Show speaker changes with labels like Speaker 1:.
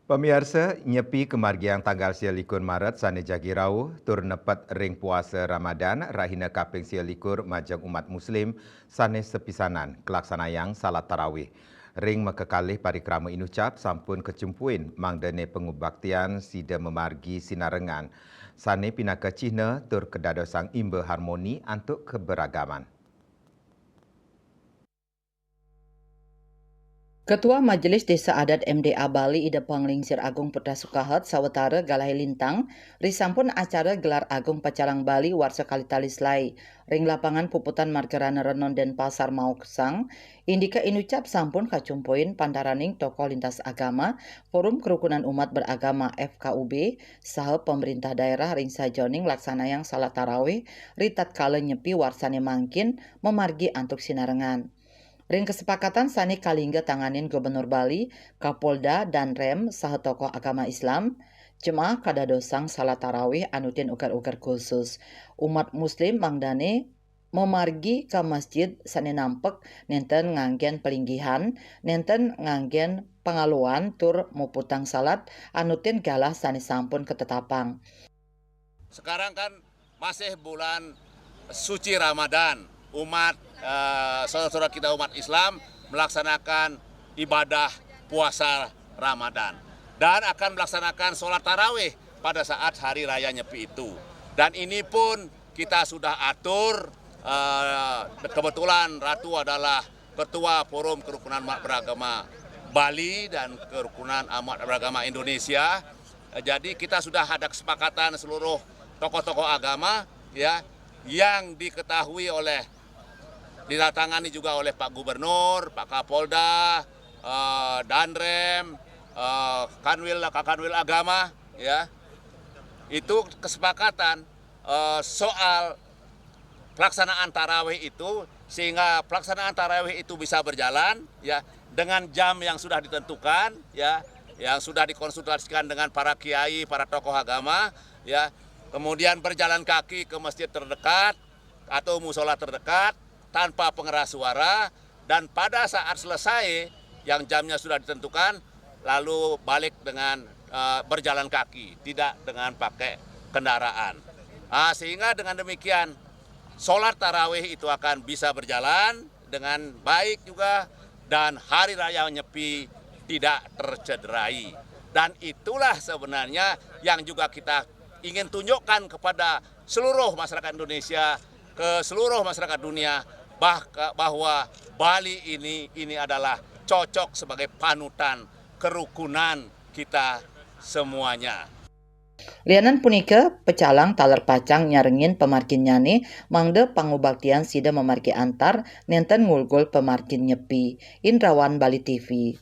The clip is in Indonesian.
Speaker 1: Pemirsa, nyepi kemargian tanggal 21 Maret sane jagi rauh tur nepet ring puasa Ramadan rahina kaping 21 majang umat muslim sane sepisanan kelaksanayang salat tarawih. Ring mekekalih parikrama inucap sampun kecumpuin mangdane pengubaktian sida memargi sinarengan. Sane pinaka Cina tur kedadosang imba harmoni antuk keberagaman.
Speaker 2: Ketua Majelis Desa Adat MDA Bali Ida Panglingsir Agung Putra Sukahat sawetara Galai Lintang risampun acara gelar Agung Pacalang Bali warsa Kalitalislai ring lapangan puputan Margarana Renon dan Pasar Mauksang indika inucap sampun kacumpoin pantaraning tokoh lintas agama Forum Kerukunan Umat Beragama FKUB saha pemerintah daerah ring sajoning laksanayang salat tarawih ritat kala nyepi warsane mangkin memargi antuk sinarengan. Ring kesepakatan sani kalingga tanganin Gubernur Bali, Kapolda, dan Rem saha tokoh agama Islam, jemaah kadadosang salat tarawih anutin ugar-ugar khusus. Umat muslim mangdane memargi ke masjid sani nampek nenten nganggen pelinggihan, nenten nganggen pengaluan tur muputang salat anutin galah sani sampun ketetapang.
Speaker 3: Sekarang kan masih bulan suci Ramadan, umat saudara-saudara kita umat Islam melaksanakan ibadah puasa Ramadan dan akan melaksanakan sholat tarawih pada saat hari raya Nyepi itu. Dan ini pun kita sudah atur, kebetulan Ratu adalah Ketua Forum Kerukunan Umat Beragama Bali dan Kerukunan Umat Beragama Indonesia. Jadi kita sudah ada kesepakatan seluruh tokoh-tokoh agama ya yang diketahui didatangani juga oleh Pak Gubernur, Pak Kapolda, Danrem, Kanwil Agama ya. Itu kesepakatan soal pelaksanaan tarawih itu sehingga pelaksanaan tarawih itu bisa berjalan ya dengan jam yang sudah ditentukan ya, yang sudah dikonsultasikan dengan para kiai, para tokoh agama ya. Kemudian berjalan kaki ke masjid terdekat atau musola terdekat tanpa pengeras suara dan pada saat selesai yang jamnya sudah ditentukan lalu balik dengan berjalan kaki, tidak dengan pakai kendaraan. Sehingga dengan demikian sholat tarawih itu akan bisa berjalan dengan baik juga dan hari raya Nyepi tidak tercederai. Dan itulah sebenarnya yang juga kita ingin tunjukkan kepada seluruh masyarakat Indonesia, ke seluruh masyarakat dunia bahwa Bali ini adalah cocok sebagai panutan kerukunan kita semuanya.
Speaker 2: Lianan punika pecalang taler pacang nyarengin pemargin nyane mangde pangubaktian sida memargi antar nenten ngulgul pemargin Nyepi. Indrawan Bali TV.